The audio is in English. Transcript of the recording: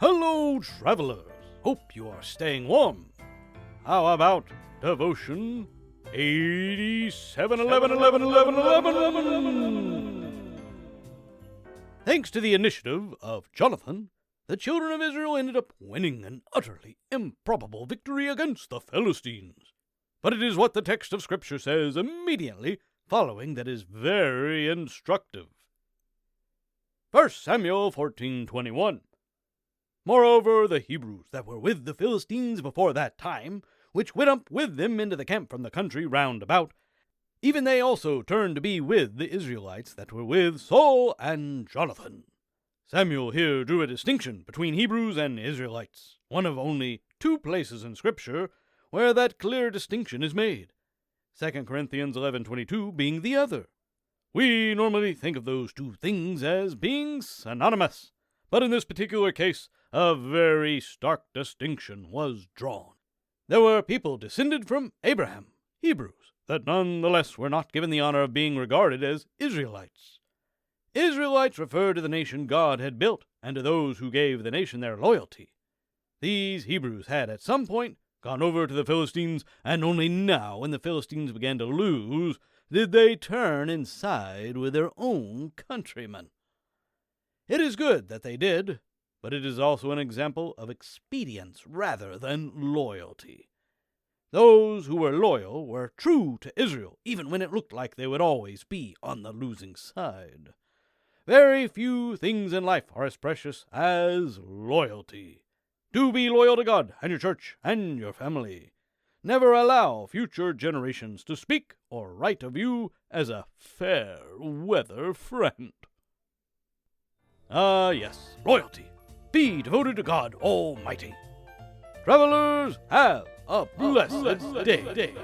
Hello, travelers! Hope you are staying warm. How about devotion 8711111111? Thanks to the initiative of Jonathan, the children of Israel ended up winning an utterly improbable victory against the Philistines. But it is what the text of Scripture says immediately following that is very instructive. 1 Samuel 14:21. Moreover, the Hebrews that were with the Philistines before that time, which went up with them into the camp from the country round about, even they also turned to be with the Israelites that were with Saul and Jonathan. Samuel here drew a distinction between Hebrews and Israelites, one of only two places in Scripture where that clear distinction is made, 2 Corinthians 11:22 being the other. We normally think of those two things as being synonymous, but in this particular case, a very stark distinction was drawn. There were people descended from Abraham, Hebrews, that nonetheless were not given the honor of being regarded as Israelites. Israelites refer to the nation God had built and to those who gave the nation their loyalty. These Hebrews had at some point gone over to the Philistines, and only now, when the Philistines began to lose, did they turn and side with their own countrymen. It is good that they did, but it is also an example of expedience rather than loyalty. Those who were loyal were true to Israel, even when it looked like they would always be on the losing side. Very few things in life are as precious as loyalty. Do be loyal to God and your church and your family. Never allow future generations to speak or write of you as a fair-weather friend. Yes, loyalty. Be devoted to God Almighty. Travelers, have a blessed day.